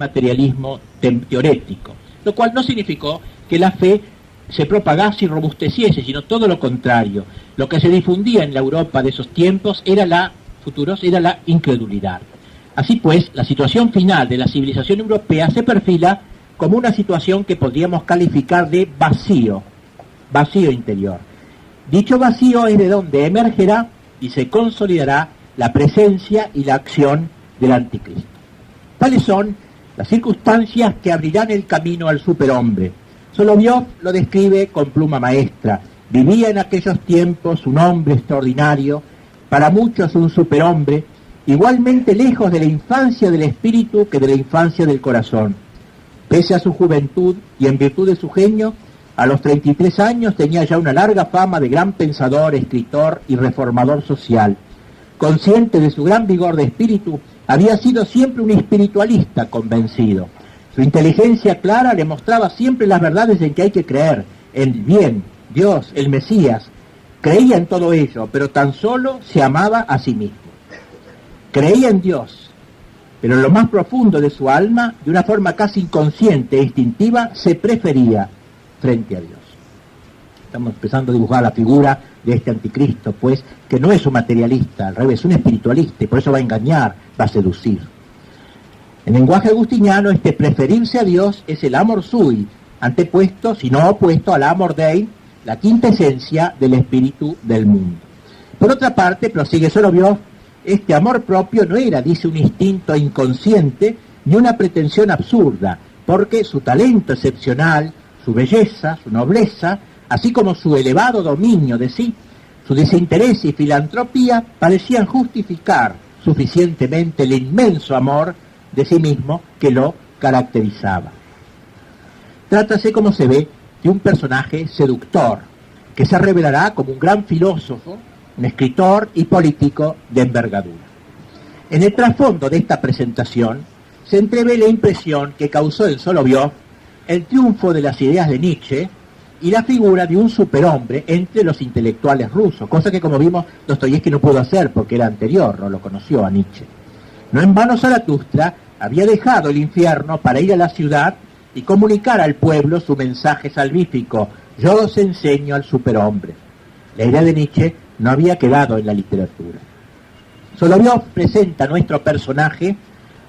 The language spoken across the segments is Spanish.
materialismo teorético, lo cual no significó que la fe se propagase y robusteciese, sino todo lo contrario. Lo que se difundía en la Europa de esos tiempos era la incredulidad. Así pues, la situación final de la civilización europea se perfila como una situación que podríamos calificar de vacío interior. Dicho vacío es de donde emergerá y se consolidará la presencia y la acción del anticristo. Tales son las circunstancias que abrirán el camino al superhombre. Solovyov lo describe con pluma maestra. Vivía en aquellos tiempos un hombre extraordinario, para muchos un superhombre, igualmente lejos de la infancia del espíritu que de la infancia del corazón. Pese a su juventud y en virtud de su genio, a los 33 años tenía ya una larga fama de gran pensador, escritor y reformador social. Consciente de su gran vigor de espíritu, había sido siempre un espiritualista convencido. Su inteligencia clara le mostraba siempre las verdades en que hay que creer, el bien, Dios, el Mesías. Creía en todo ello, pero tan solo se amaba a sí mismo. Creía en Dios, pero en lo más profundo de su alma, de una forma casi inconsciente e instintiva, se prefería frente a Dios. Estamos empezando a dibujar la figura de este anticristo, pues, que no es un materialista, al revés, es un espiritualista, y por eso va a engañar, va a seducir. En lenguaje agustiniano, este preferirse a Dios es el amor sui, antepuesto, si no opuesto, al amor dei, la quinta esencia del espíritu del mundo. Por otra parte, prosigue Solovyov, este amor propio no era, dice, un instinto inconsciente ni una pretensión absurda, porque su talento excepcional, su belleza, su nobleza, así como su elevado dominio de sí, su desinterés y filantropía parecían justificar suficientemente el inmenso amor de sí mismo que lo caracterizaba. Trátase, como se ve, de un personaje seductor, que se revelará como un gran filósofo, un escritor y político de envergadura. En el trasfondo de esta presentación se entrevé la impresión que causó en Solovyov el triunfo de las ideas de Nietzsche y la figura de un superhombre entre los intelectuales rusos, cosa que, como vimos, Dostoyevski no pudo hacer porque era anterior, no lo conoció a Nietzsche. No en vano Zaratustra había dejado el infierno para ir a la ciudad y comunicar al pueblo su mensaje salvífico: yo os enseño al superhombre. La idea de Nietzsche no había quedado en la literatura. Solovyov presenta a nuestro personaje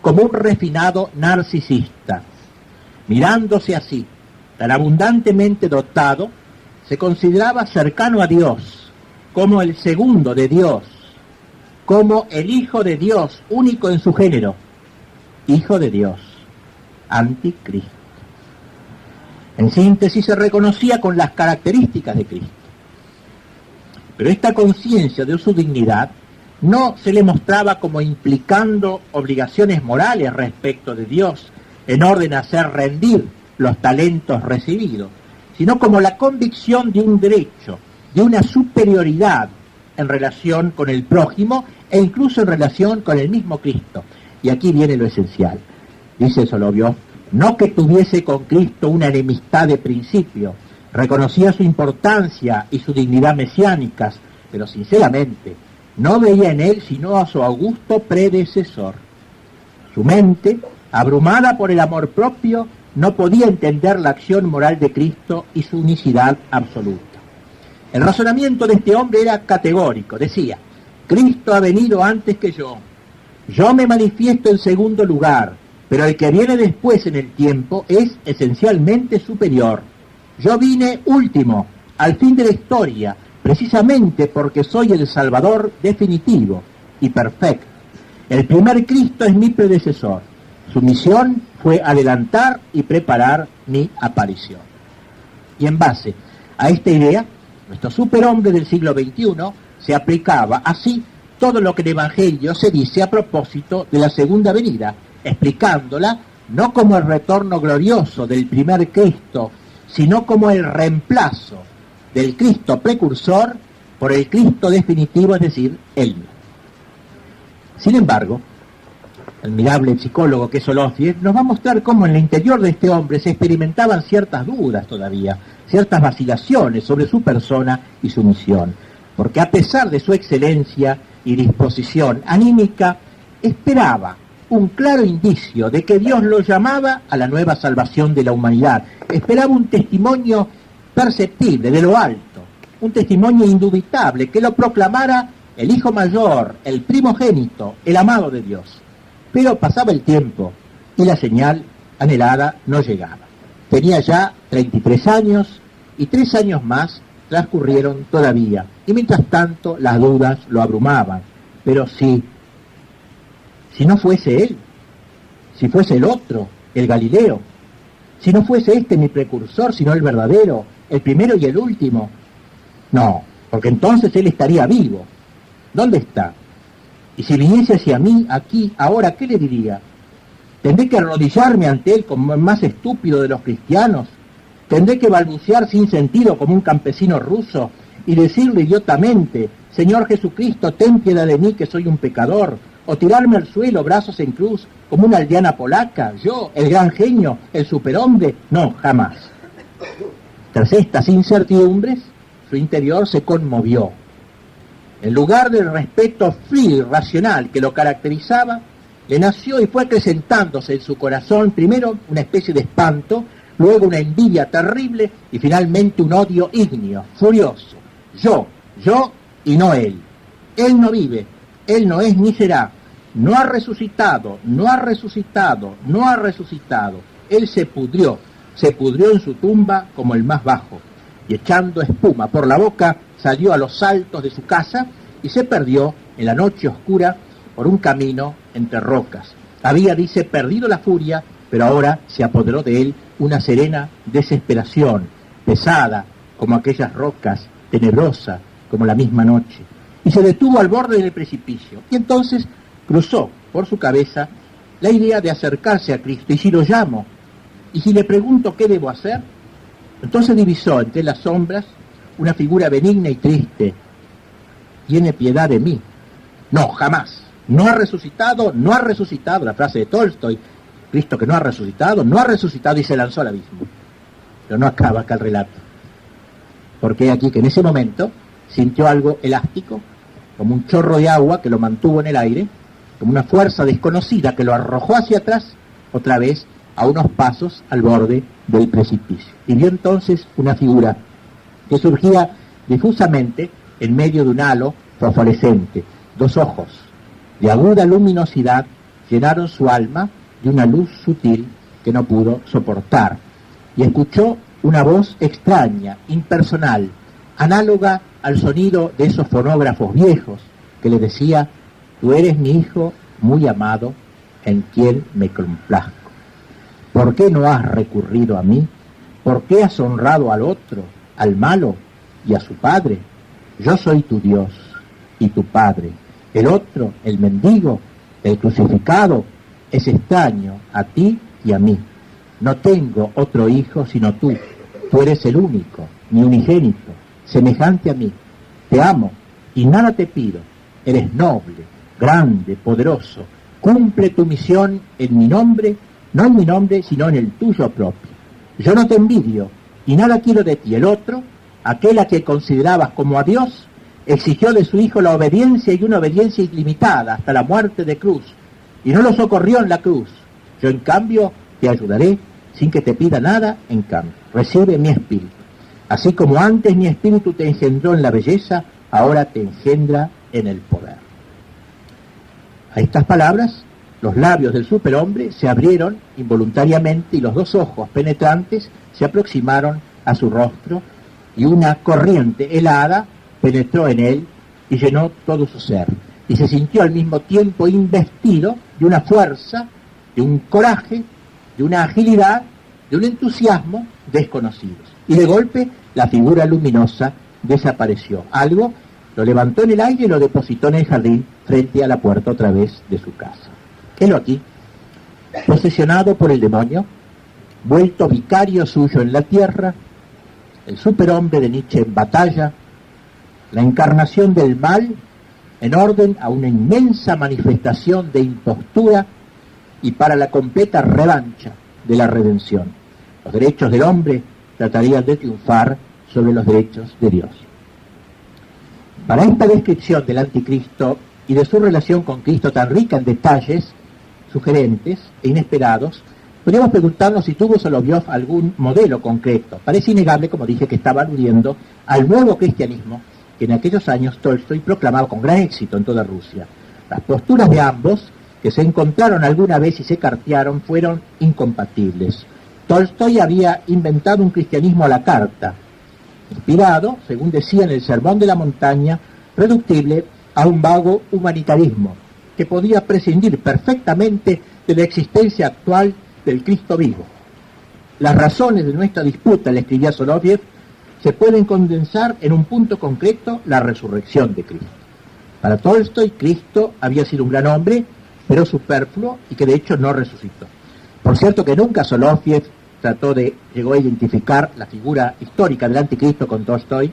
como un refinado narcisista. Mirándose así, tan abundantemente dotado, se consideraba cercano a Dios, como el segundo de Dios, como el Hijo de Dios, único en su género, Hijo de Dios, anticristo. En síntesis, se reconocía con las características de Cristo. Pero esta conciencia de su dignidad no se le mostraba como implicando obligaciones morales respecto de Dios, en orden a hacer rendir los talentos recibidos, sino como la convicción de un derecho, de una superioridad en relación con el prójimo e incluso en relación con el mismo Cristo. Y aquí viene lo esencial. Dice Solovyov, no que tuviese con Cristo una enemistad de principio, reconocía su importancia y su dignidad mesiánicas, pero sinceramente no veía en él sino a su augusto predecesor. Su mente, abrumada por el amor propio, no podía entender la acción moral de Cristo y su unicidad absoluta. El razonamiento de este hombre era categórico, decía: Cristo ha venido antes que yo me manifiesto en segundo lugar, pero el que viene después en el tiempo es esencialmente superior. Yo vine último, al fin de la historia, precisamente porque soy el Salvador definitivo y perfecto. El primer Cristo es mi predecesor. Su misión fue adelantar y preparar mi aparición. Y en base a esta idea, nuestro superhombre del siglo XXI se aplicaba así todo lo que el Evangelio se dice a propósito de la segunda venida, explicándola no como el retorno glorioso del primer Cristo, sino como el reemplazo del Cristo precursor por el Cristo definitivo, es decir, él mismo. Sin embargo, el admirable psicólogo que es Solovyov nos va a mostrar cómo en el interior de este hombre se experimentaban ciertas dudas todavía, ciertas vacilaciones sobre su persona y su misión, porque a pesar de su excelencia y disposición anímica, esperaba un claro indicio de que Dios lo llamaba a la nueva salvación de la humanidad. Esperaba un testimonio perceptible de lo alto, un testimonio indubitable que lo proclamara el hijo mayor, el primogénito, el amado de Dios. Pero pasaba el tiempo y la señal anhelada no llegaba. Tenía ya 33 años y 3 años más transcurrieron todavía. Y mientras tanto las dudas lo abrumaban. Pero si no fuese él, si fuese el otro, el Galileo, si no fuese este mi precursor, sino el verdadero, el primero y el último, no, porque entonces él estaría vivo. ¿Dónde está? Y si viniese hacia mí, aquí, ahora, ¿qué le diría? ¿Tendré que arrodillarme ante él como el más estúpido de los cristianos? ¿Tendré que balbucear sin sentido como un campesino ruso y decirle idiotamente, Señor Jesucristo, ten piedad de mí que soy un pecador? ¿O tirarme al suelo, brazos en cruz, como una aldeana polaca? ¿Yo, el gran genio, el superhombre? No, jamás. Tras estas incertidumbres, su interior se conmovió. En lugar del respeto frío y racional que lo caracterizaba, le nació y fue acrecentándose en su corazón primero una especie de espanto, luego una envidia terrible y finalmente un odio ígneo, furioso. Yo y no él. Él no vive, él no es ni será. No ha resucitado, no ha resucitado, no ha resucitado. Él se pudrió en su tumba como el más bajo. Y echando espuma por la boca, salió a los saltos de su casa y se perdió en la noche oscura por un camino entre rocas. Había, dice, perdido la furia, pero ahora se apoderó de él una serena desesperación, pesada como aquellas rocas, tenebrosa como la misma noche. Y se detuvo al borde del precipicio. Y entonces cruzó por su cabeza la idea de acercarse a Cristo. ¿Y si lo llamo? ¿Y si le pregunto qué debo hacer? Entonces divisó entre las sombras una figura benigna y triste. Tiene piedad de mí. No, jamás. No ha resucitado, no ha resucitado. La frase de Tolstoy, Cristo que no ha resucitado y se lanzó al abismo. Pero no acaba acá el relato. Porque aquí que en ese momento sintió algo elástico, como un chorro de agua que lo mantuvo en el aire, como una fuerza desconocida que lo arrojó hacia atrás, otra vez a unos pasos al borde del precipicio. Y vio entonces una figura que surgía difusamente en medio de un halo fosforescente. 2 ojos de aguda luminosidad llenaron su alma de una luz sutil que no pudo soportar. Y escuchó una voz extraña, impersonal, análoga al sonido de esos fonógrafos viejos, que le decía, tú eres mi hijo muy amado, en quien me complazco. ¿Por qué no has recurrido a mí? ¿Por qué has honrado al otro, al malo y a su padre? Yo soy tu Dios y tu Padre. El otro, el mendigo, el crucificado, es extraño a ti y a mí. No tengo otro hijo sino tú. Tú eres el único, mi unigénito, semejante a mí. Te amo y nada te pido. Eres noble, grande, poderoso. Cumple tu misión en mi nombre, no en mi nombre, sino en el tuyo propio. Yo no te envidio y nada quiero de ti. El otro, aquel a que considerabas como a Dios, exigió de su hijo la obediencia y una obediencia ilimitada hasta la muerte de cruz, y no lo socorrió en la cruz. Yo, en cambio, te ayudaré sin que te pida nada en cambio. Recibe mi espíritu. Así como antes mi espíritu te engendró en la belleza, ahora te engendra en el poder. A estas palabras, los labios del superhombre se abrieron involuntariamente y los 2 ojos penetrantes se aproximaron a su rostro y una corriente helada penetró en él y llenó todo su ser. Y se sintió al mismo tiempo investido de una fuerza, de un coraje, de una agilidad, de un entusiasmo desconocidos. Y de golpe la figura luminosa desapareció. Algo lo levantó en el aire y lo depositó en el jardín frente a la puerta otra vez de su casa. Helo aquí, posesionado por el demonio, vuelto vicario suyo en la tierra, el superhombre de Nietzsche en batalla, la encarnación del mal en orden a una inmensa manifestación de impostura y para la completa revancha de la redención. Los derechos del hombre tratarían de triunfar sobre los derechos de Dios. Para esta descripción del anticristo y de su relación con Cristo tan rica en detalles, sugerentes e inesperados, podríamos preguntarnos si tuvo Solovjov algún modelo concreto. Parece innegable, como dije, que estaba aludiendo al nuevo cristianismo que en aquellos años Tolstoy proclamaba con gran éxito en toda Rusia. Las posturas de ambos, que se encontraron alguna vez y se cartearon, fueron incompatibles. Tolstoy había inventado un cristianismo a la carta, inspirado, según decía en el Sermón de la Montaña, reductible a un vago humanitarismo, que podía prescindir perfectamente de la existencia actual del Cristo vivo. Las razones de nuestra disputa, le escribía Solovjov, se pueden condensar en un punto concreto: la resurrección de Cristo. Para Tolstoy, Cristo había sido un gran hombre, pero superfluo, y que de hecho no resucitó. Por cierto que nunca Solovjov llegó a identificar la figura histórica del anticristo con Tolstoy,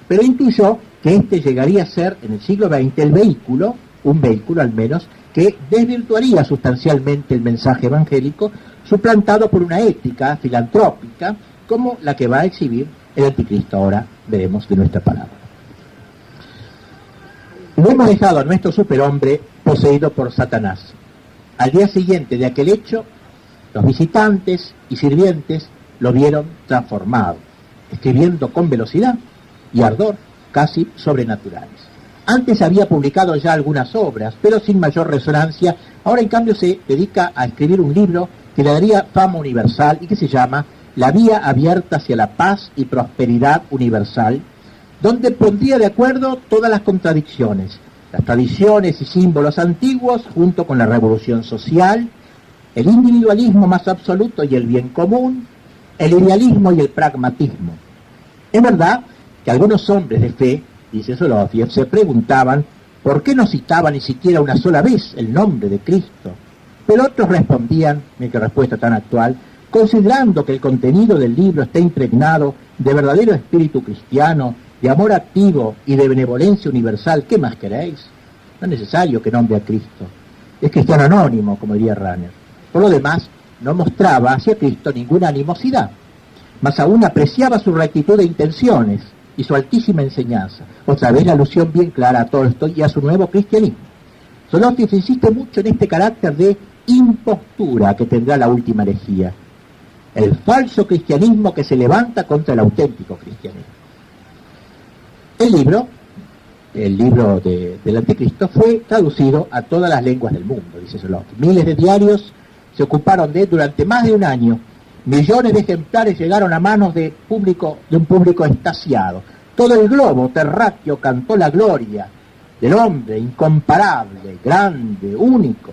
pero intuyó que éste llegaría a ser en el siglo XX el vehículo, un vehículo al menos, que desvirtuaría sustancialmente el mensaje evangélico, suplantado por una ética filantrópica como la que va a exhibir el anticristo. Ahora veremos de nuestra palabra. Lo hemos dejado a nuestro superhombre poseído por Satanás. Al día siguiente de aquel hecho, los visitantes y sirvientes lo vieron transformado, escribiendo con velocidad y ardor casi sobrenaturales. Antes había publicado ya algunas obras, pero sin mayor resonancia. Ahora, en cambio, se dedica a escribir un libro que le daría fama universal y que se llama La vía abierta hacia la paz y prosperidad universal, donde pondría de acuerdo todas las contradicciones, las tradiciones y símbolos antiguos junto con la revolución social, el individualismo más absoluto y el bien común, el idealismo y el pragmatismo. Es verdad que algunos hombres de fe, dice Solovjov, se preguntaban por qué no citaba ni siquiera una sola vez el nombre de Cristo, pero otros respondían, mira qué respuesta tan actual, considerando que el contenido del libro está impregnado de verdadero espíritu cristiano, de amor activo y de benevolencia universal, ¿qué más queréis? No es necesario que nombre a Cristo. Es cristiano anónimo, como diría Rahner. Por lo demás, no mostraba hacia Cristo ninguna animosidad, más aún apreciaba su rectitud de intenciones y su altísima enseñanza. Otra vez la alusión bien clara a Tolstoy y a su nuevo cristianismo. Solovjov insiste mucho en este carácter de impostura que tendrá la última herejía, el falso cristianismo que se levanta contra el auténtico cristianismo. El libro del Anticristo fue traducido a todas las lenguas del mundo, dice Solovjov. Miles de diarios se ocuparon de él durante más de un año. Millones de ejemplares llegaron a manos de un público extasiado. Todo el globo terráqueo cantó la gloria del hombre incomparable, grande, único.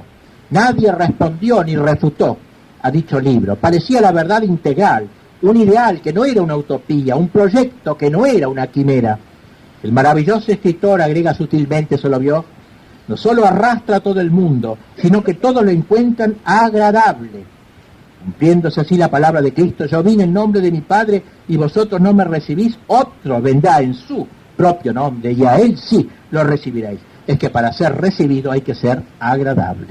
Nadie respondió ni refutó a dicho libro. Parecía la verdad integral, un ideal que no era una utopía, un proyecto que no era una quimera. El maravilloso escritor, agrega sutilmente Solovjov, no solo arrastra a todo el mundo, sino que todos lo encuentran agradable. Cumpliéndose así la palabra de Cristo: yo vine en nombre de mi Padre y vosotros no me recibís, otro vendrá en su propio nombre y a él sí lo recibiréis. Es que para ser recibido hay que ser agradable.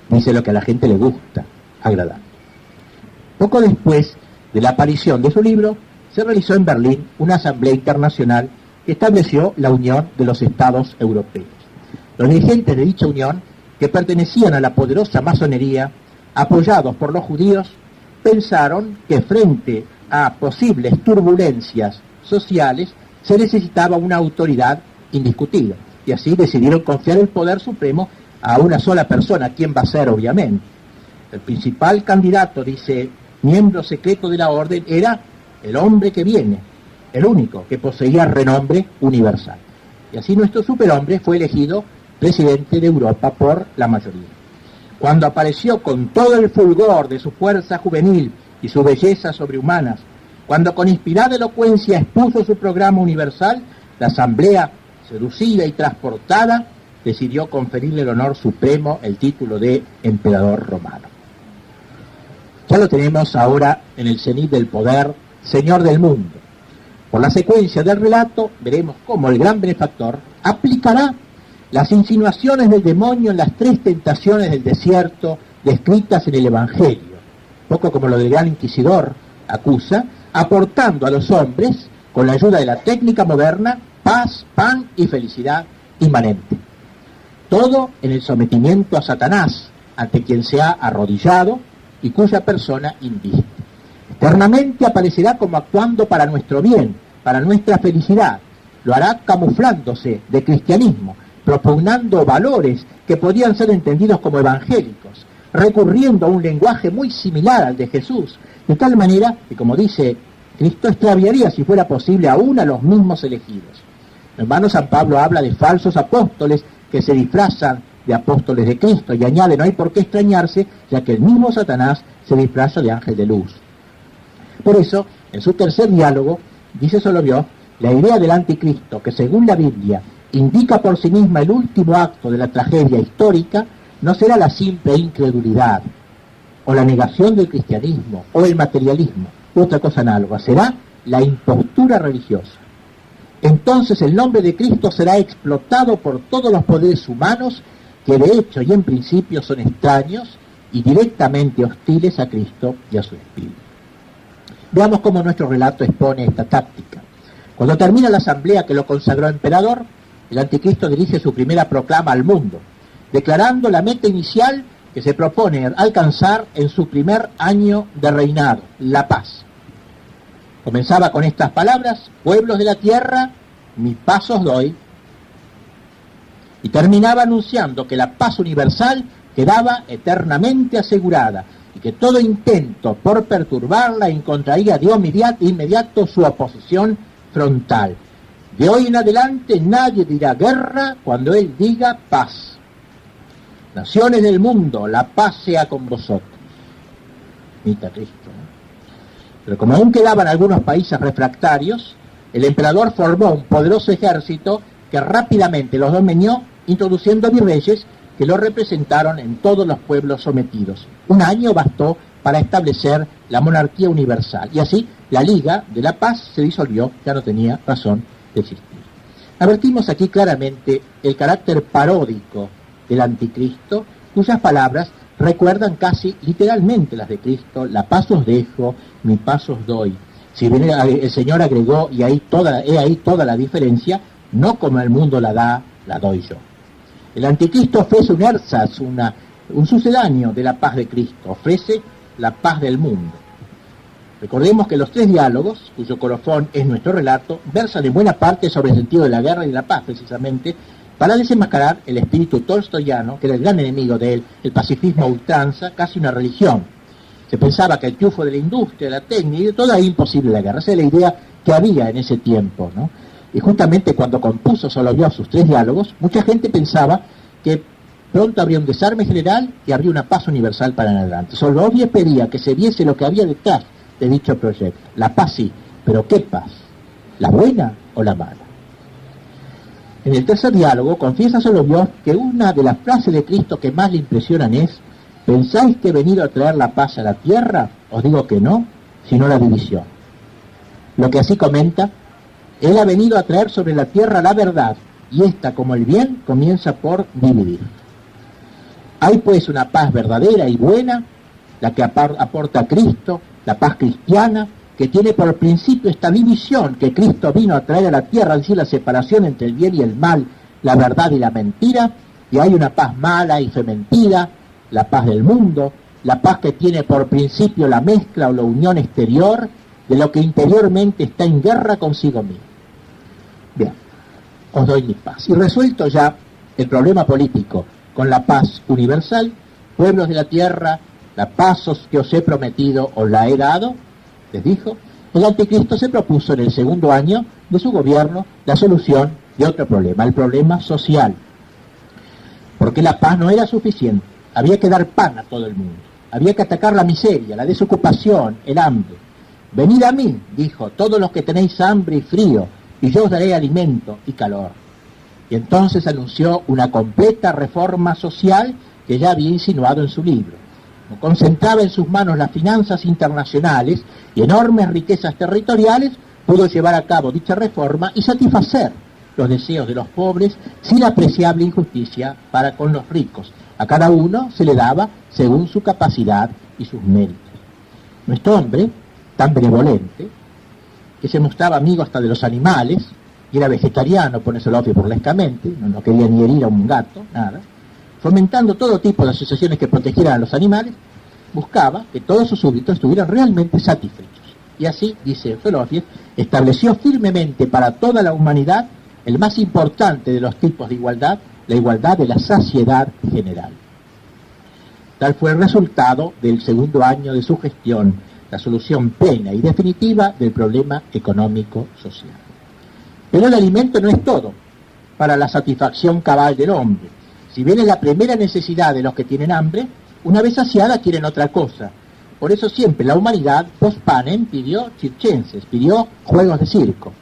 Dice lo que a la gente le gusta, agradable. Poco después de la aparición de su libro, se realizó en Berlín una asamblea internacional que estableció la Unión de los Estados Europeos. Los dirigentes de dicha unión, que pertenecían a la poderosa masonería, apoyados por los judíos, pensaron que frente a posibles turbulencias sociales se necesitaba una autoridad indiscutida, y así decidieron confiar el poder supremo a una sola persona. ¿Quién va a ser? Obviamente. El principal candidato, dice, miembro secreto de la orden, era el hombre que viene, el único que poseía renombre universal. Y así nuestro superhombre fue elegido presidente de Europa por la mayoría. Cuando apareció con todo el fulgor de su fuerza juvenil y su belleza sobrehumana, cuando con inspirada elocuencia expuso su programa universal, la asamblea, seducida y transportada, decidió conferirle el honor supremo, el título de emperador romano. Ya lo tenemos ahora en el cenit del poder, señor del mundo. Por la secuencia del relato veremos cómo el gran benefactor aplicará las insinuaciones del demonio en las 3 tentaciones del desierto descritas en el Evangelio, poco como lo del gran inquisidor acusa, aportando a los hombres, con la ayuda de la técnica moderna, paz, pan y felicidad inmanente. Todo en el sometimiento a Satanás, ante quien se ha arrodillado y cuya persona inviste. Eternamente aparecerá como actuando para nuestro bien, para nuestra felicidad. Lo hará camuflándose de cristianismo, propugnando valores que podían ser entendidos como evangélicos, recurriendo a un lenguaje muy similar al de Jesús, de tal manera que, como dice Cristo, extraviaría, si fuera posible, aún a los mismos elegidos. El hermano San Pablo habla de falsos apóstoles que se disfrazan de apóstoles de Cristo y añade: no hay por qué extrañarse, ya que el mismo Satanás se disfraza de ángel de luz. Por eso, en su tercer diálogo, dice Solovyov, la idea del anticristo, que según la Biblia indica por sí misma el último acto de la tragedia histórica, no será la simple incredulidad, o la negación del cristianismo, o el materialismo, u otra cosa análoga, será la impostura religiosa. Entonces el nombre de Cristo será explotado por todos los poderes humanos que de hecho y en principio son extraños y directamente hostiles a Cristo y a su Espíritu. Veamos cómo nuestro relato expone esta táctica. Cuando termina la asamblea que lo consagró emperador, el anticristo dirige su primera proclama al mundo, declarando la meta inicial que se propone alcanzar en su primer año de reinado, la paz. Comenzaba con estas palabras: pueblos de la tierra, mi paz os doy. Y terminaba anunciando que la paz universal quedaba eternamente asegurada y que todo intento por perturbarla encontraría de inmediato su oposición frontal. De hoy en adelante nadie dirá guerra cuando él diga paz. Naciones del mundo, la paz sea con vosotros. Mita Cristo, ¿no? Pero como aún quedaban algunos países refractarios, el emperador formó un poderoso ejército que rápidamente los dominó, introduciendo virreyes que lo representaron en todos los pueblos sometidos. Un año bastó para establecer la monarquía universal, y así la Liga de la Paz se disolvió, ya no tenía razón de existir. Advertimos aquí claramente el carácter paródico del anticristo, cuyas palabras recuerdan casi literalmente las de Cristo: la paz os dejo, mi paz os doy. Si bien el Señor agregó, y ahí toda la diferencia, no como el mundo la da, la doy yo. El anticristo ofrece un ersatz, un sucedáneo de la paz de Cristo, ofrece la paz del mundo. Recordemos que los tres diálogos, cuyo colofón es nuestro relato, versan en buena parte sobre el sentido de la guerra y de la paz, precisamente, para desenmascarar el espíritu tolstoyano, que era el gran enemigo de él, el pacifismo a ultranza, casi una religión. Se pensaba que el triunfo de la industria, de la técnica, y de todo era imposible la guerra. Esa es la idea que había en ese tiempo, ¿no? Y justamente cuando compuso Solovyov sus tres diálogos, mucha gente pensaba que pronto habría un desarme general y habría una paz universal para en adelante. Solovyov pedía que se viese lo que había detrás de dicho proyecto. La paz sí, pero ¿qué paz? ¿La buena o la mala? En el tercer diálogo confiesa Solovyov que una de las frases de Cristo que más le impresionan es: ¿pensáis que he venido a traer la paz a la tierra? Os digo que no, sino la división. Lo que así comenta: Él ha venido a traer sobre la tierra la verdad, y esta, como el bien, comienza por dividir. Hay pues una paz verdadera y buena, la que aporta Cristo, la paz cristiana, que tiene por principio esta división que Cristo vino a traer a la tierra, es decir, la separación entre el bien y el mal, la verdad y la mentira, y hay una paz mala y fementida, la paz del mundo, la paz que tiene por principio la mezcla o la unión exterior de lo que interiormente está en guerra consigo mismo. Bien, os doy mi paz. Y resuelto ya el problema político con la paz universal, pueblos de la tierra, la paz que os he prometido os la he dado, les dijo, el anticristo se propuso en el segundo año de su gobierno la solución de otro problema, el problema social. Porque la paz no era suficiente, había que dar pan a todo el mundo, había que atacar la miseria, la desocupación, el hambre. Venid a mí, dijo, todos los que tenéis hambre y frío, y yo os daré alimento y calor. Y entonces anunció una completa reforma social que ya había insinuado en su libro. Concentraba en sus manos las finanzas internacionales y enormes riquezas territoriales, pudo llevar a cabo dicha reforma y satisfacer los deseos de los pobres sin apreciable injusticia para con los ricos. A cada uno se le daba según su capacidad y sus méritos. Nuestro hombre, tan benevolente, que se mostraba amigo hasta de los animales, y era vegetariano, pone Solovyov burlescamente, no quería ni herir a un gato, nada, fomentando todo tipo de asociaciones que protegieran a los animales, buscaba que todos sus súbditos estuvieran realmente satisfechos. Y así, dice Solowiev, estableció firmemente para toda la humanidad el más importante de los tipos de igualdad, la igualdad de la saciedad general. Tal fue el resultado del segundo año de su gestión, la solución plena y definitiva del problema económico-social. Pero el alimento no es todo para la satisfacción cabal del hombre. Si bien es la primera necesidad de los que tienen hambre, una vez saciada quieren otra cosa. Por eso siempre la humanidad, post panem, pidió circenses, pidió juegos de circo.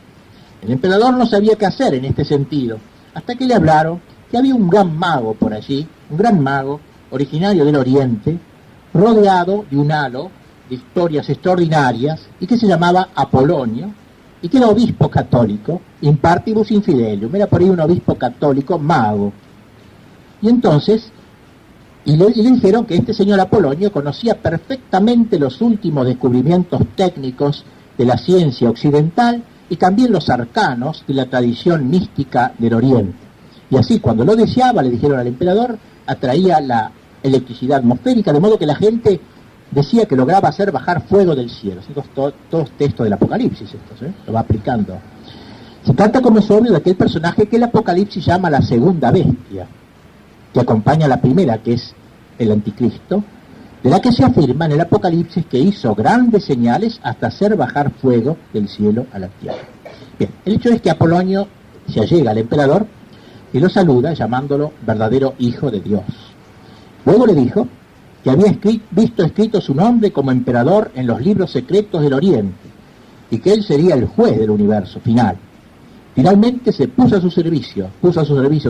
El emperador no sabía qué hacer en este sentido, hasta que le hablaron que había un gran mago por allí, un gran mago originario del Oriente, rodeado de un halo de historias extraordinarias, y que se llamaba Apolonio, y que era obispo católico, in partibus infidelium, era por ahí un obispo católico mago. Y entonces, y le dijeron que este señor Apolonio conocía perfectamente los últimos descubrimientos técnicos de la ciencia occidental y también los arcanos de la tradición mística del Oriente. Y así, cuando lo deseaba, le dijeron al emperador, atraía la electricidad atmosférica, de modo que la gente decía que lograba hacer bajar fuego del cielo. Todos textos del Apocalipsis estos, lo va aplicando. Se trata, como es obvio, de aquel personaje que el Apocalipsis llama la segunda bestia, que acompaña a la primera, que es el anticristo, de la que se afirma en el Apocalipsis que hizo grandes señales hasta hacer bajar fuego del cielo a la tierra. Bien, el hecho es que Apolonio se allega al emperador y lo saluda llamándolo verdadero hijo de Dios. Luego le dijo que había visto escrito su nombre como emperador en los libros secretos del Oriente y que él sería el juez del universo final. Finalmente se puso a su servicio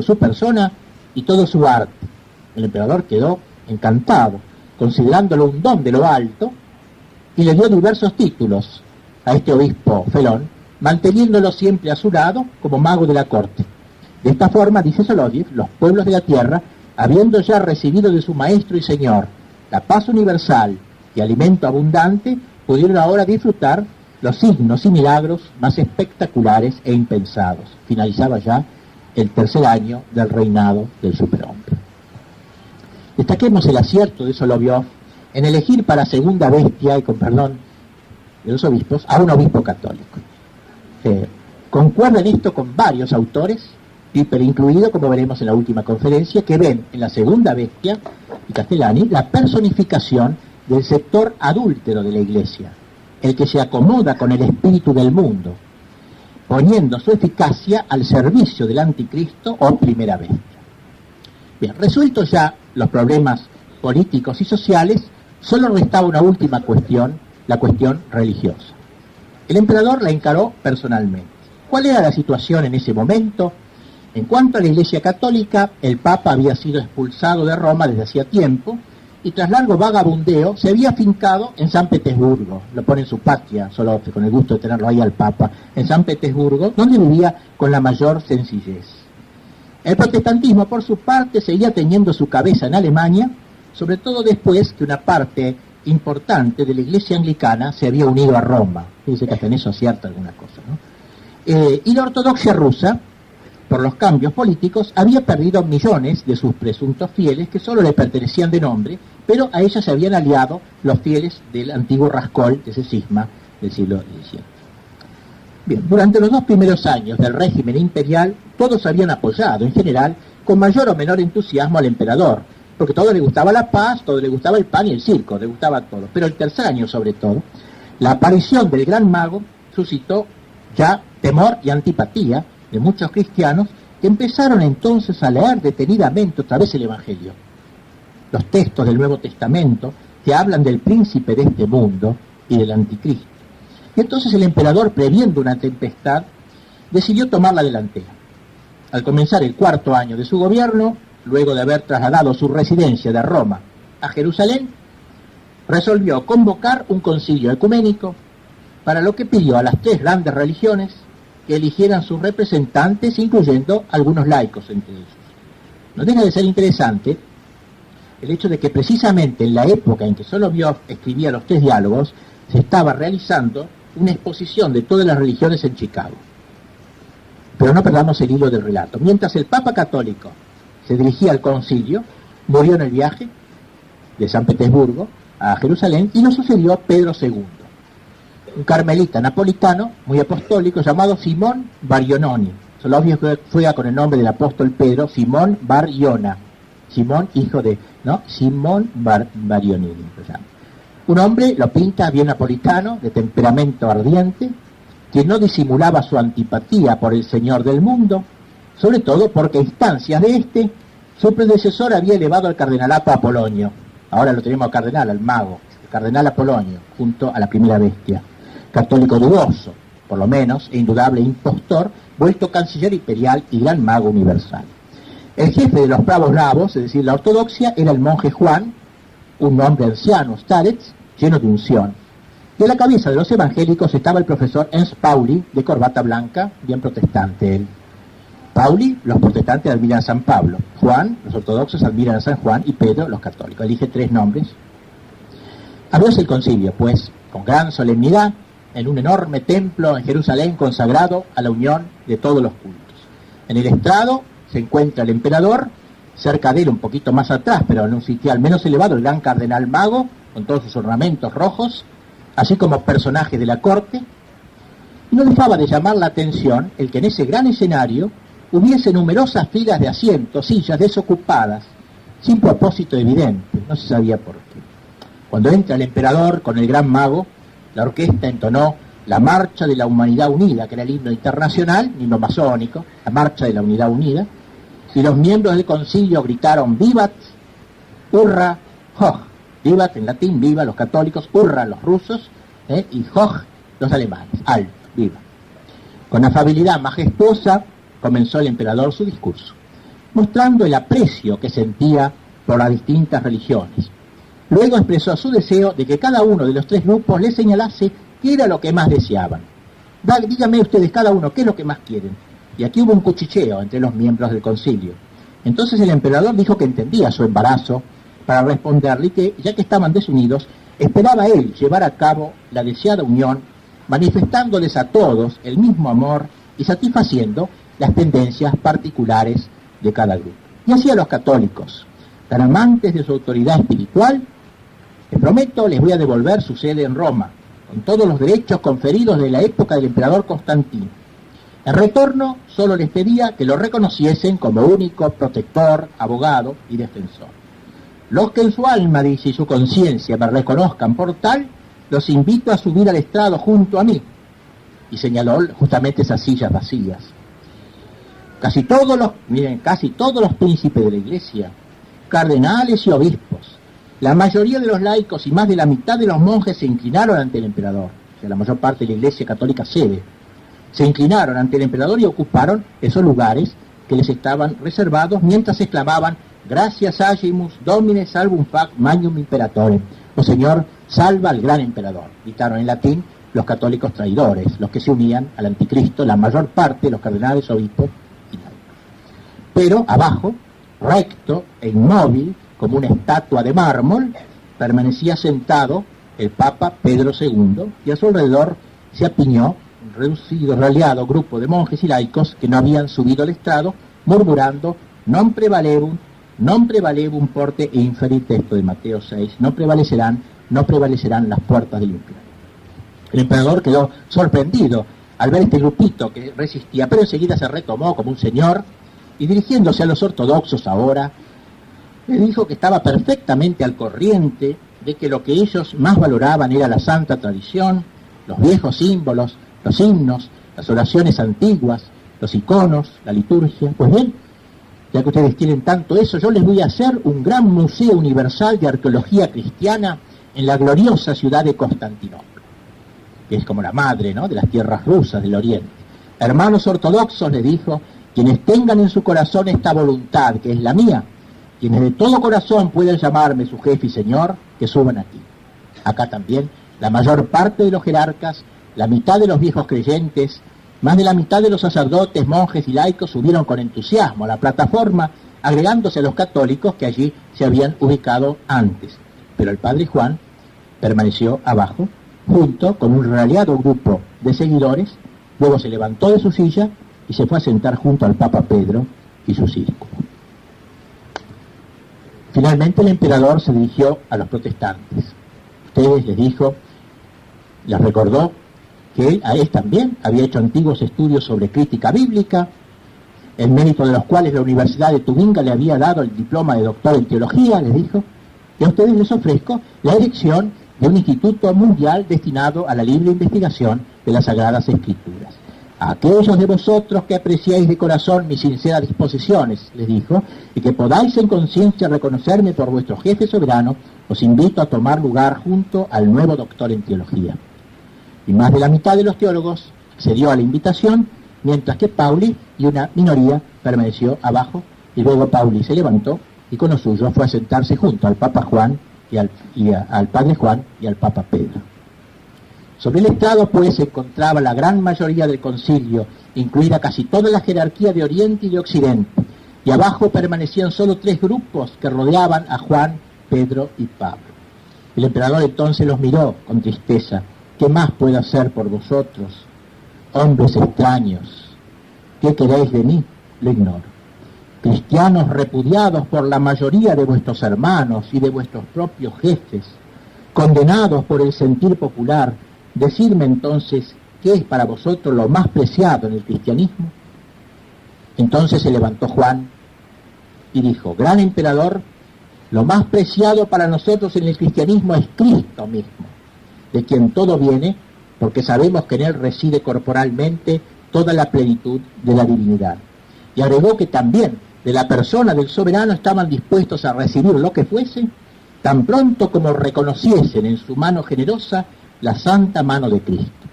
su persona y todo su arte. El emperador quedó encantado, considerándolo un don de lo alto, y le dio diversos títulos a este obispo felón, manteniéndolo siempre a su lado como mago de la corte. De esta forma, dice Soloviev, los pueblos de la tierra, habiendo ya recibido de su maestro y señor la paz universal y alimento abundante, pudieron ahora disfrutar los signos y milagros más espectaculares e impensados. Finalizaba ya el tercer año del reinado del superhombre. Destaquemos el acierto de Soloviev en elegir para segunda bestia, y con perdón de los obispos, a un obispo católico. Concuerda en esto con varios autores, Piper incluido, como veremos en la última conferencia, que ven en la segunda bestia, y Castellani, la personificación del sector adúltero de la Iglesia, el que se acomoda con el espíritu del mundo, poniendo su eficacia al servicio del anticristo o primera bestia. Bien, resueltos ya los problemas políticos y sociales, solo restaba una última cuestión, la cuestión religiosa. El emperador la encaró personalmente. ¿Cuál era la situación en ese momento? En cuanto a la Iglesia Católica, el Papa había sido expulsado de Roma desde hacía tiempo y tras largo vagabundeo se había afincado en San Petersburgo, lo pone en su patria, solo con el gusto de tenerlo ahí al Papa, en San Petersburgo, donde vivía con la mayor sencillez. El protestantismo, por su parte, seguía teniendo su cabeza en Alemania, sobre todo después que una parte importante de la Iglesia anglicana se había unido a Roma. Fíjense que hasta en eso acierta alguna cosa, ¿no? Y la ortodoxia rusa, por los cambios políticos, había perdido millones de sus presuntos fieles que solo le pertenecían de nombre, pero a ella se habían aliado los fieles del antiguo Raskol, de ese cisma del siglo XVII. Bien, durante los 2 primeros años del régimen imperial, todos habían apoyado, en general, con mayor o menor entusiasmo al emperador, porque a todo le gustaba la paz, todo le gustaba el pan y el circo, le gustaba todo. Pero el tercer año, sobre todo, la aparición del gran mago suscitó ya temor y antipatía de muchos cristianos que empezaron entonces a leer detenidamente otra vez el Evangelio. Los textos del Nuevo Testamento que hablan del príncipe de este mundo y del anticristo. Y entonces el emperador, previendo una tempestad, decidió tomar la delantera. Al comenzar el 4º año de su gobierno, luego de haber trasladado su residencia de Roma a Jerusalén, resolvió convocar un concilio ecuménico, para lo que pidió a las 3 grandes religiones que eligieran sus representantes, incluyendo algunos laicos entre ellos. No deja de ser interesante el hecho de que precisamente en la época en que Soloviev escribía los 3 diálogos, se estaba realizando una exposición de todas las religiones en Chicago. Pero no perdamos el hilo del relato. Mientras el Papa Católico se dirigía al concilio, murió en el viaje de San Petersburgo a Jerusalén y lo sucedió Pedro II, un carmelita napolitano muy apostólico llamado Simón Bariononi. Solo juega con el nombre del apóstol Pedro, Simón Bar Iona, Simón hijo de, ¿no? Simón Barionini se llama. Un hombre, lo pinta bien napolitano, de temperamento ardiente, que no disimulaba su antipatía por el Señor del mundo, sobre todo porque a instancias de este, su predecesor había elevado al cardenalato a Apolonio. Ahora lo tenemos al cardenal, al mago, el cardenal Apolonio, junto a la primera bestia. Católico dudoso, por lo menos, e indudable impostor, vuelto canciller imperial y gran mago universal. El jefe de los bravos rabos, es decir, la ortodoxia, era el monje Juan, un hombre anciano, starets, lleno de unción. Y a la cabeza de los evangélicos estaba el profesor Ernst Pauli, de corbata blanca, bien protestante él. Pauli, los protestantes admiran a San Pablo. Juan, los ortodoxos admiran a San Juan, y Pedro, los católicos. Elige 3 nombres. Abrióse el concilio, pues, con gran solemnidad, en un enorme templo en Jerusalén consagrado a la unión de todos los cultos. En el estrado se encuentra el emperador, cerca de él, un poquito más atrás, pero en un sitial menos elevado, el gran cardenal mago, con todos sus ornamentos rojos, así como personajes de la corte, y no dejaba de llamar la atención el que en ese gran escenario hubiese numerosas filas de asientos, sillas desocupadas, sin propósito evidente, no se sabía por qué. Cuando entra el emperador con el gran mago, la orquesta entonó la Marcha de la Humanidad Unida, que era el himno internacional, himno masónico, la Marcha de la Unidad Unida, y los miembros del concilio gritaron Vivat, Hurra, Hoch. Vivat en latín, viva los católicos, Hurra los rusos, y Hoch los alemanes, alto, viva. Con afabilidad majestuosa comenzó el emperador su discurso, mostrando el aprecio que sentía por las distintas religiones. Luego expresó su deseo de que cada uno de los 3 grupos le señalase qué era lo que más deseaban. Díganme ustedes cada uno qué es lo que más quieren. Y aquí hubo un cuchicheo entre los miembros del concilio. Entonces el emperador dijo que entendía su embarazo para responderle y que, ya que estaban desunidos, esperaba él llevar a cabo la deseada unión, manifestándoles a todos el mismo amor y satisfaciendo las tendencias particulares de cada grupo. Y así a los católicos, tan amantes de su autoridad espiritual, les prometo, les voy a devolver su sede en Roma, con todos los derechos conferidos de la época del emperador Constantino. En retorno, solo les pedía que lo reconociesen como único protector, abogado y defensor. Los que en su alma, dice, y su conciencia me reconozcan por tal, los invito a subir al estrado junto a mí. Y señaló justamente esas sillas vacías. Casi todos los príncipes de la iglesia, cardenales y obispos, la mayoría de los laicos y más de la mitad de los monjes se inclinaron ante el emperador. O sea, la mayor parte de la iglesia católica cede. Se inclinaron ante el emperador y ocuparon esos lugares que les estaban reservados mientras exclamaban Gracias agimus Domine salvum fac magnum imperatore. Oh Señor, salva al gran emperador. Gritaron en latín los católicos traidores, los que se unían al anticristo, la mayor parte de los cardenales, obispos y laicos. Pero abajo, recto e inmóvil, como una estatua de mármol, permanecía sentado el Papa Pedro II, y a su alrededor se apiñó un reducido, raleado grupo de monjes y laicos que no habían subido al estrado, murmurando non prevalebum porte e inferit, texto de Mateo 6, no prevalecerán las puertas del infierno. El emperador quedó sorprendido al ver este grupito que resistía, pero enseguida se retomó como un señor, y dirigiéndose a los ortodoxos ahora, le dijo que estaba perfectamente al corriente de que lo que ellos más valoraban era la santa tradición, los viejos símbolos, los himnos, las oraciones antiguas, los iconos, la liturgia. Pues bien, ya que ustedes quieren tanto eso, yo les voy a hacer un gran museo universal de arqueología cristiana en la gloriosa ciudad de Constantinopla, que es como la madre, ¿no?, de las tierras rusas del Oriente. Hermanos ortodoxos, le dijo, quienes tengan en su corazón esta voluntad, que es la mía, quienes de todo corazón puedan llamarme su jefe y señor, que suban aquí. Acá también, la mayor parte de los jerarcas, la mitad de los viejos creyentes, más de la mitad de los sacerdotes, monjes y laicos subieron con entusiasmo a la plataforma, agregándose a los católicos que allí se habían ubicado antes. Pero el padre Juan permaneció abajo, junto con un raleado grupo de seguidores. Luego se levantó de su silla y se fue a sentar junto al Papa Pedro y su círculo. Finalmente el emperador se dirigió a los protestantes. Ustedes, les dijo, les recordó que a él también había hecho antiguos estudios sobre crítica bíblica, en mérito de los cuales la Universidad de Tubinga le había dado el diploma de doctor en teología, les dijo, y a ustedes les ofrezco la erección de un instituto mundial destinado a la libre investigación de las Sagradas Escrituras. A aquellos de vosotros que apreciáis de corazón mis sinceras disposiciones, les dijo, y que podáis en conciencia reconocerme por vuestro jefe soberano, os invito a tomar lugar junto al nuevo doctor en teología. Y más de la mitad de los teólogos accedió a la invitación, mientras que Pauli y una minoría permaneció abajo, y luego Pauli se levantó y con los suyos fue a sentarse junto al Papa Juan al Padre Juan y al Papa Pedro. Sobre el estrado, pues, se encontraba la gran mayoría del concilio, incluida casi toda la jerarquía de Oriente y de Occidente, y abajo permanecían solo 3 grupos que rodeaban a Juan, Pedro y Pablo. El emperador entonces los miró con tristeza. ¿Qué más puedo hacer por vosotros, hombres extraños? ¿Qué queréis de mí? Lo ignoro. Cristianos repudiados por la mayoría de vuestros hermanos y de vuestros propios jefes, condenados por el sentir popular, decidme entonces, ¿qué es para vosotros lo más preciado en el cristianismo? Entonces se levantó Juan y dijo, gran emperador, lo más preciado para nosotros en el cristianismo es Cristo mismo, de quien todo viene, porque sabemos que en él reside corporalmente toda la plenitud de la divinidad. Y agregó que también de la persona del soberano estaban dispuestos a recibir lo que fuese, tan pronto como reconociesen en su mano generosa la santa mano de Cristo.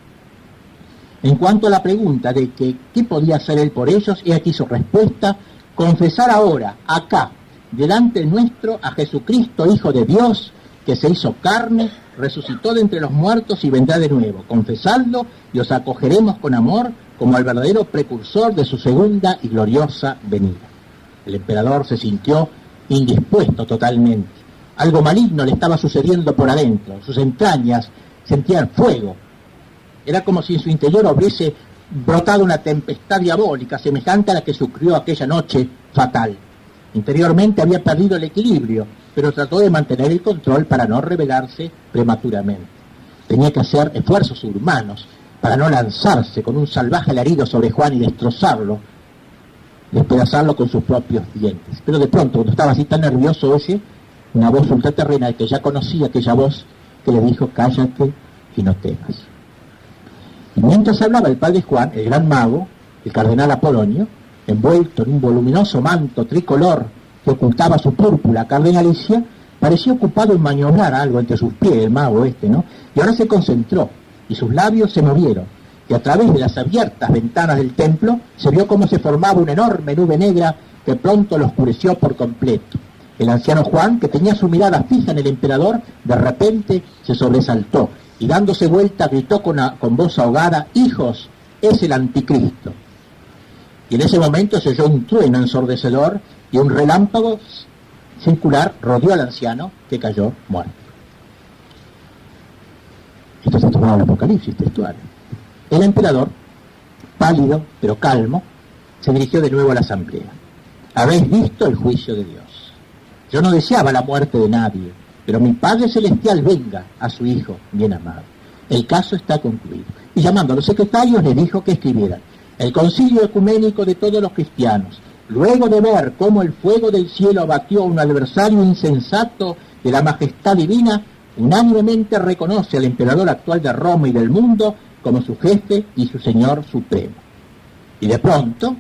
En cuanto a la pregunta de que qué podía hacer él por ellos, he aquí su respuesta: confesar ahora, acá, delante nuestro, a Jesucristo, Hijo de Dios, que se hizo carne, resucitó de entre los muertos y vendrá de nuevo. Confesadlo y os acogeremos con amor como al verdadero precursor de su segunda y gloriosa venida. El emperador se sintió indispuesto totalmente. Algo maligno le estaba sucediendo por adentro. Sus entrañas sentían fuego. Era como si en su interior hubiese brotado una tempestad diabólica semejante a la que sufrió aquella noche fatal. Interiormente había perdido el equilibrio, pero trató de mantener el control para no rebelarse prematuramente. Tenía que hacer esfuerzos humanos para no lanzarse con un salvaje alarido sobre Juan y destrozarlo, despedazarlo con sus propios dientes. Pero de pronto, cuando estaba así tan nervioso, oye una voz ultraterrena que ya conocía, aquella voz que le dijo, cállate y no temas. Y mientras hablaba el padre Juan, el gran mago, el cardenal Apolonio, envuelto en un voluminoso manto tricolor que ocultaba su púrpura cardenalicia, parecía ocupado en maniobrar algo entre sus pies, el mago ¿no? Y ahora se concentró, y sus labios se movieron, y a través de las abiertas ventanas del templo se vio cómo se formaba una enorme nube negra que pronto lo oscureció por completo. El anciano Juan, que tenía su mirada fija en el emperador, de repente se sobresaltó, y dándose vuelta gritó con voz ahogada, hijos, es el anticristo. Y en ese momento se oyó un trueno ensordecedor y un relámpago circular rodeó al anciano, que cayó muerto. Esto está tomado en el Apocalipsis textual. El emperador, pálido pero calmo, se dirigió de nuevo a la asamblea. Habéis visto el juicio de Dios. Yo no deseaba la muerte de nadie, pero mi Padre Celestial venga a su Hijo bien amado. El caso está concluido. Y llamando a los secretarios le dijo que escribieran: el concilio ecuménico de todos los cristianos, luego de ver cómo el fuego del cielo abatió a un adversario insensato de la majestad divina, unánimemente reconoce al emperador actual de Roma y del mundo como su jefe y su señor supremo. Y de pronto,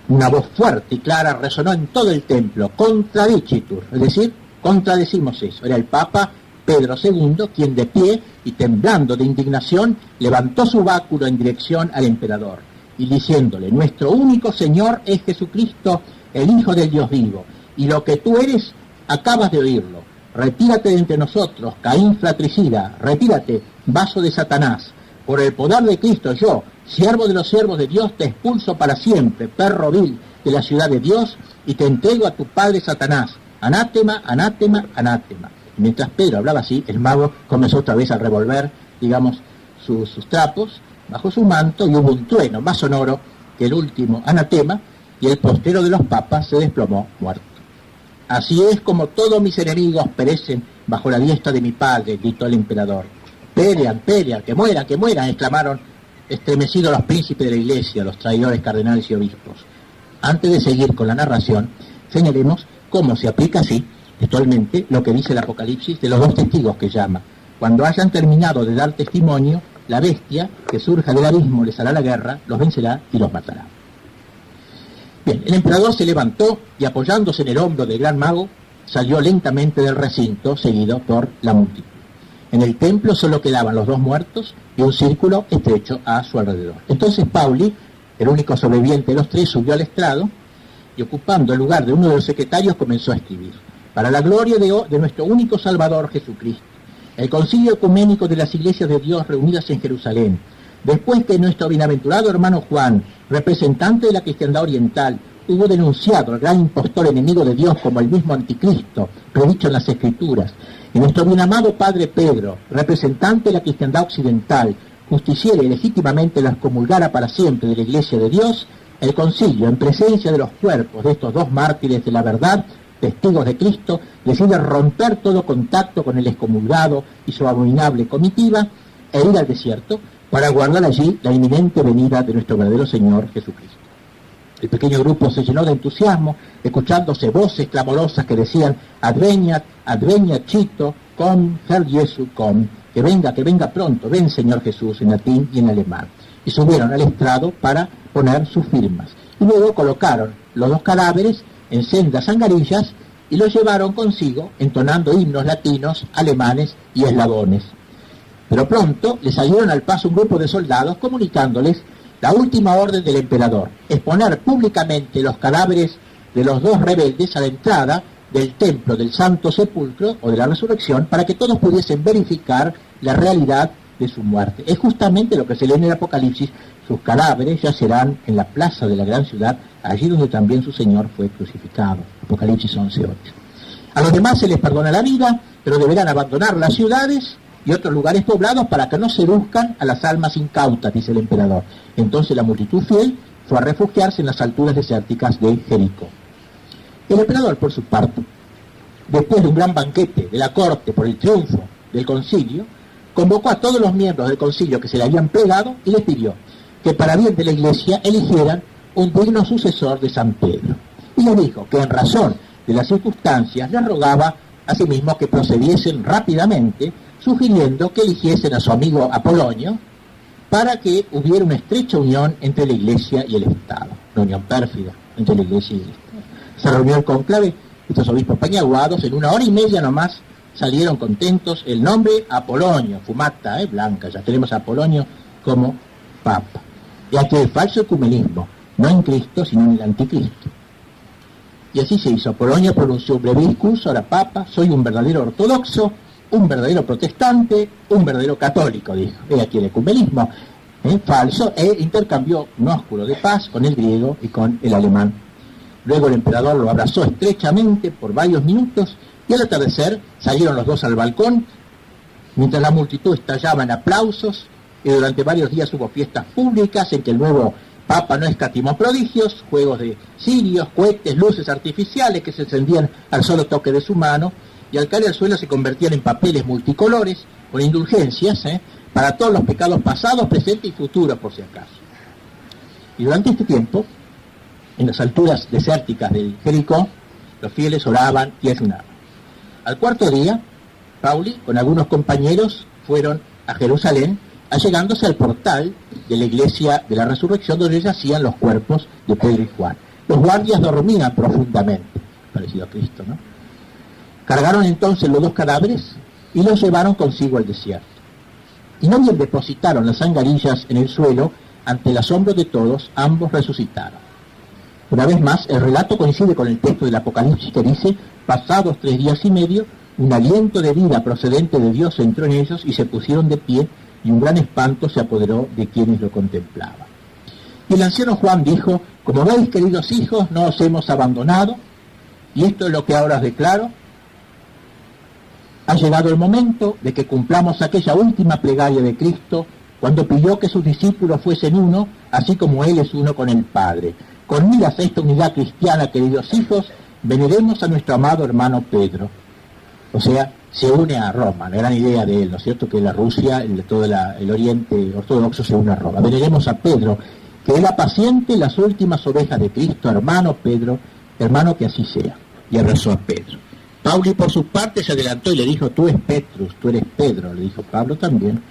una voz fuerte y clara resonó en todo el templo, contradicitur, es decir, contradecimos eso. Era el Papa Pedro II, quien de pie y temblando de indignación levantó su báculo en dirección al emperador y diciéndole: nuestro único Señor es Jesucristo, el Hijo del Dios vivo, y lo que tú eres acabas de oírlo. Retírate de entre nosotros, Caín fratricida, retírate, vaso de Satanás. Por el poder de Cristo yo, siervo de los siervos de Dios, te expulso para siempre, perro vil de la ciudad de Dios, y te entrego a tu padre Satanás. Anátema, anátema, anátema. Y mientras Pedro hablaba así, el mago comenzó otra vez a revolver, digamos, sus trapos bajo su manto, y hubo un trueno más sonoro que el último anatema, y el postero de los papas se desplomó muerto. Así es como todos mis enemigos perecen bajo la diestra de mi padre, gritó el emperador. Pelean, pelean, que mueran, exclamaron estremecidos los príncipes de la iglesia, los traidores cardenales y obispos. Antes de seguir con la narración, señalemos cómo se aplica así, textualmente, lo que dice el Apocalipsis de los dos testigos que llama. Cuando hayan terminado de dar testimonio, la bestia que surja del abismo les hará la guerra, los vencerá y los matará. Bien, el emperador se levantó y apoyándose en el hombro del gran mago, salió lentamente del recinto, seguido por la multitud. En el templo solo quedaban los dos muertos y un círculo estrecho a su alrededor. Entonces Pauli, el único sobreviviente de los tres, subió al estrado y ocupando el lugar de uno de los secretarios comenzó a escribir. Para la gloria de nuestro único Salvador Jesucristo, el concilio ecuménico de las iglesias de Dios reunidas en Jerusalén, después que nuestro bienaventurado hermano Juan, representante de la cristiandad oriental, hubo denunciado al gran impostor enemigo de Dios como el mismo anticristo, predicho en las Escrituras, y nuestro bien amado padre Pedro, representante de la cristiandad occidental, justiciera y legítimamente la excomulgara para siempre de la iglesia de Dios, el concilio, en presencia de los cuerpos de estos dos mártires de la verdad, testigos de Cristo, decide romper todo contacto con el excomulgado y su abominable comitiva e ir al desierto para guardar allí la inminente venida de nuestro verdadero Señor Jesucristo. El pequeño grupo se llenó de entusiasmo, escuchándose voces clamorosas que decían Adveniat, Adveniat Cito, com, Herr Jesu, com, que venga pronto, ven Señor Jesús, en latín y en alemán. Y subieron al estrado para poner sus firmas. Y luego colocaron los dos cadáveres en sendas angarillas y los llevaron consigo, entonando himnos latinos, alemanes y eslabones. Pero pronto le salieron al paso un grupo de soldados comunicándoles la última orden del emperador, exponer públicamente los cadáveres de los dos rebeldes a la entrada del templo del Santo Sepulcro o de la Resurrección para que todos pudiesen verificar la realidad de su muerte. Es justamente lo que se lee en el Apocalipsis, sus cadáveres yacerán en la plaza de la gran ciudad, allí donde también su Señor fue crucificado. Apocalipsis 11:8. A los demás se les perdona la vida, pero deberán abandonar las ciudades y otros lugares poblados para que no seduzcan a las almas incautas, dice el emperador. Entonces la multitud fiel fue a refugiarse en las alturas desérticas de Jericó. El emperador, por su parte, después de un gran banquete de la corte por el triunfo del concilio, convocó a todos los miembros del concilio que se le habían plegado y les pidió que para bien de la iglesia eligieran un digno sucesor de San Pedro. Y les dijo que en razón de las circunstancias les rogaba asimismo que procediesen rápidamente, sugiriendo que eligiesen a su amigo Apolonio para que hubiera una estrecha unión entre la iglesia y el Estado, una unión pérfida entre la iglesia y el Estado. Se reunió el cónclave, estos obispos pañaguados, en 1 hora y media nomás salieron contentos, el nombre Apolonio, fumata, blanca, ya tenemos a Apolonio como papa. Y aquí el falso ecumenismo, no en Cristo, sino en el anticristo. Y así se hizo. Apolonio pronunció un breve discurso, ahora papa, soy un verdadero ortodoxo, un verdadero protestante, un verdadero católico, dijo. He aquí el ecumenismo falso, e intercambió un ósculo de paz con el griego y con el alemán. Luego el emperador lo abrazó estrechamente por varios minutos y al atardecer salieron los dos al balcón, mientras la multitud estallaba en aplausos y durante varios días hubo fiestas públicas en que el nuevo Papa no escatimó prodigios, juegos de cirios, cohetes, luces artificiales que se encendían al solo toque de su mano y al caer al suelo se convertían en papeles multicolores con indulgencias para todos los pecados pasados, presentes y futuros por si acaso. Y durante este tiempo, en las alturas desérticas del Jericó, los fieles oraban y ayunaban. Al cuarto día, Pauli con algunos compañeros fueron a Jerusalén, allegándose al portal de la iglesia de la Resurrección donde yacían los cuerpos de Pedro y Juan. Los guardias dormían profundamente, parecido a Cristo, ¿no? Cargaron entonces los dos cadáveres y los llevaron consigo al desierto. Y no bien depositaron las angarillas en el suelo, ante el asombro de todos, ambos resucitaron. Una vez más, el relato coincide con el texto del Apocalipsis que dice, pasados 3 días y medio, un aliento de vida procedente de Dios entró en ellos y se pusieron de pie, y un gran espanto se apoderó de quienes lo contemplaban. Y el anciano Juan dijo, como veis, queridos hijos, no os hemos abandonado, y esto es lo que ahora os declaro, ha llegado el momento de que cumplamos aquella última plegaria de Cristo, cuando pidió que sus discípulos fuesen uno, así como Él es uno con el Padre. Con miras a esta unidad cristiana, queridos hijos, veneremos a nuestro amado hermano Pedro. O sea, se une a Roma, la gran idea de él, ¿no es cierto?, que la Rusia, todo el Oriente Ortodoxo se une a Roma. Veneremos a Pedro, que él apaciente las últimas ovejas de Cristo, hermano Pedro, hermano, que así sea. Y abrazó a Pedro. Pauli por su parte se adelantó y le dijo, tú eres Petrus, tú eres Pedro, le dijo Pablo también.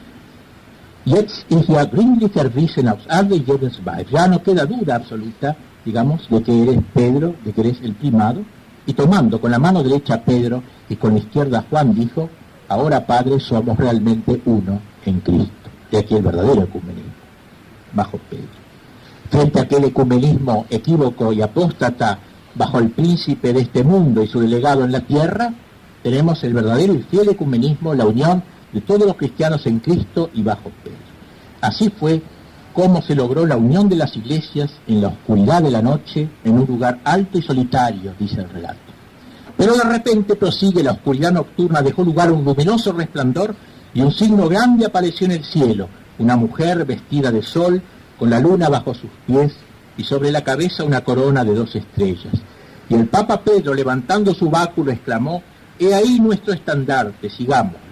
Jetzt ist ja gründlich erwiesen aus alle Lebensweise. Ya no queda duda absoluta, digamos, de que eres Pedro, de que eres el primado. Y tomando con la mano derecha a Pedro y con la izquierda a Juan, dijo, ahora Padre, somos realmente uno en Cristo. De aquí el verdadero ecumenismo, bajo Pedro. Frente a aquel ecumenismo equívoco y apóstata, bajo el príncipe de este mundo y su delegado en la tierra, tenemos el verdadero y fiel ecumenismo, la unión de todos los cristianos en Cristo y bajo Pedro. Así fue como se logró la unión de las iglesias en la oscuridad de la noche, en un lugar alto y solitario, dice el relato. Pero de repente, prosigue, la oscuridad nocturna dejó lugar a un luminoso resplandor y un signo grande apareció en el cielo, una mujer vestida de sol, con la luna bajo sus pies y sobre la cabeza una corona de 2 estrellas. Y el Papa Pedro, levantando su báculo, exclamó, he ahí nuestro estandarte, sigámoslo.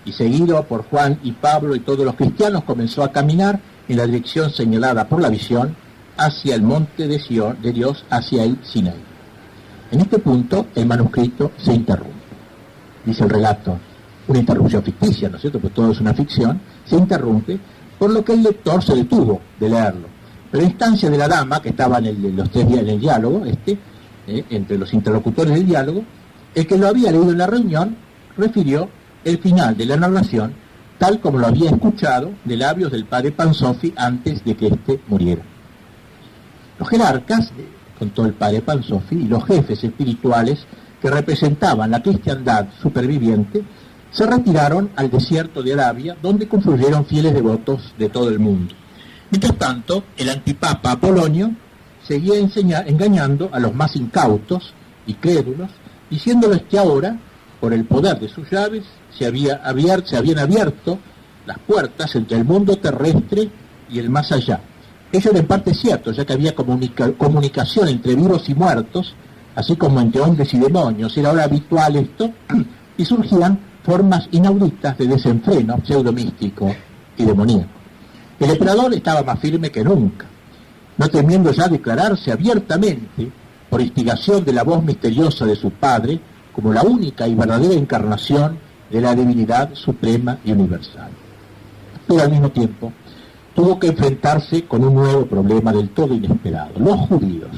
Y seguido por Juan y Pablo y todos los cristianos, comenzó a caminar en la dirección señalada por la visión hacia el monte de Sion, de Dios, hacia el Sinaí. En este punto el manuscrito se interrumpe. Dice el relato, una interrupción ficticia, ¿no es cierto?, pues todo es una ficción, se interrumpe, por lo que el lector se detuvo de leerlo. Pero a instancia de la dama, que estaba en los 3 días en el diálogo, entre los interlocutores del diálogo, el que lo había leído en la reunión, refirió el final de la narración, tal como lo había escuchado de labios del padre Pansofi antes de que éste muriera. Los jerarcas, contó el padre Pansofi, y los jefes espirituales que representaban la cristiandad superviviente, se retiraron al desierto de Arabia, donde confluyeron fieles devotos de todo el mundo. Mientras tanto, el antipapa Apolonio seguía engañando a los más incautos y crédulos, diciéndoles que ahora, por el poder de sus llaves, se habían abierto las puertas entre el mundo terrestre y el más allá. Ello era en parte cierto, ya que había comunicación entre vivos y muertos, así como entre hombres y demonios. Era ahora habitual esto, y surgían formas inauditas de desenfreno pseudomístico y demoníaco. El emperador estaba más firme que nunca, no temiendo ya declararse abiertamente, por instigación de la voz misteriosa de su padre, como la única y verdadera encarnación de la divinidad suprema y universal. Pero al mismo tiempo tuvo que enfrentarse con un nuevo problema del todo inesperado: los judíos,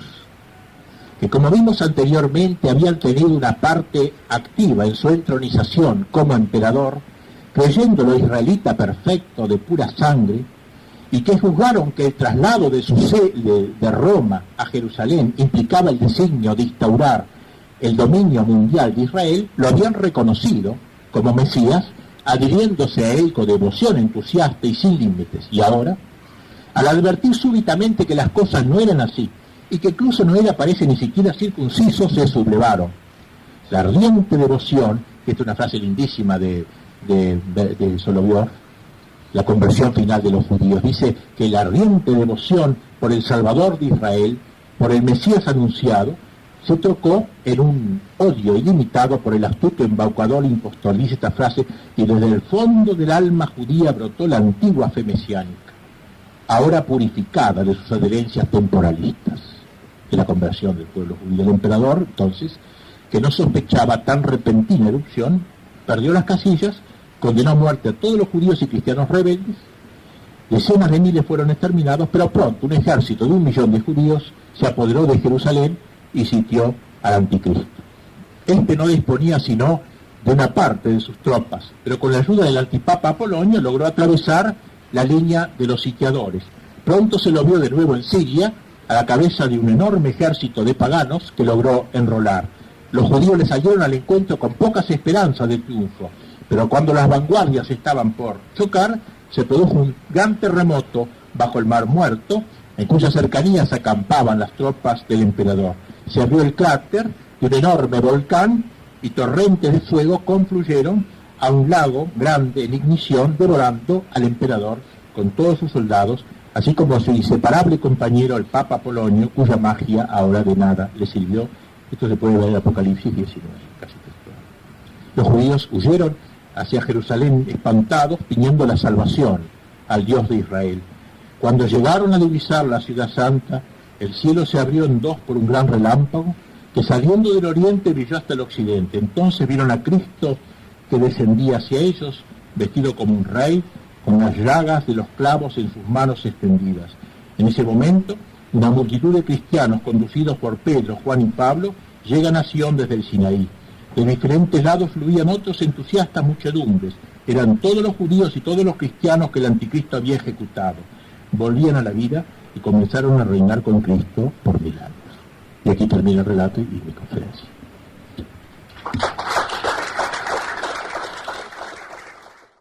que como vimos anteriormente habían tenido una parte activa en su entronización como emperador, creyéndolo israelita perfecto de pura sangre, y que juzgaron que el traslado de su sede de Roma a Jerusalén implicaba el designio de instaurar el dominio mundial de Israel, lo habían reconocido como Mesías, adhiriéndose a él con devoción entusiasta y sin límites. Y ahora, al advertir súbitamente que las cosas no eran así, y que incluso no era, parece, ni siquiera circunciso, se sublevaron. La ardiente devoción, que esta es una frase lindísima de Solovyov, la conversión final de los judíos, dice que la ardiente devoción por el Salvador de Israel, por el Mesías anunciado, se trocó en un odio ilimitado por el astuto embaucador impostor. Dice esta frase, y desde el fondo del alma judía brotó la antigua fe mesiánica, ahora purificada de sus adherencias temporalistas, de la conversión del pueblo judío. El emperador, entonces, que no sospechaba tan repentina erupción, perdió las casillas, condenó a muerte a todos los judíos y cristianos rebeldes, decenas de miles fueron exterminados, pero pronto un ejército de 1 millón de judíos se apoderó de Jerusalén y sitió al anticristo. Este no disponía sino de una parte de sus tropas, pero con la ayuda del antipapa Apolonio logró atravesar la línea de los sitiadores. Pronto se lo vio de nuevo en Siria, a la cabeza de un enorme ejército de paganos que logró enrolar. Los judíos le salieron al encuentro con pocas esperanzas de triunfo, pero cuando las vanguardias estaban por chocar, se produjo un gran terremoto bajo el Mar Muerto, en cuyas cercanías acampaban las tropas del emperador. Se abrió el cráter de un enorme volcán y torrentes de fuego confluyeron a un lago grande en ignición, devorando al emperador con todos sus soldados, así como a su inseparable compañero el Papa Apolonio, cuya magia ahora de nada le sirvió, Esto se puede ver en Apocalipsis 19, casi textual. Los judíos huyeron hacia Jerusalén espantados, pidiendo la salvación al Dios de Israel. Cuando llegaron a divisar la ciudad santa, el cielo se abrió en dos por un gran relámpago, que saliendo del oriente brilló hasta el occidente. Entonces vieron a Cristo que descendía hacia ellos, vestido como un rey, con las llagas de los clavos en sus manos extendidas. En ese momento, una multitud de cristianos, conducidos por Pedro, Juan y Pablo, llegan a Sion desde el Sinaí. De diferentes lados fluían otros entusiastas muchedumbres. Eran todos los judíos y todos los cristianos que el anticristo había ejecutado. Volvían a la vida y comenzaron a reinar con Cristo por 1000 años. Y aquí termina el relato y mi conferencia.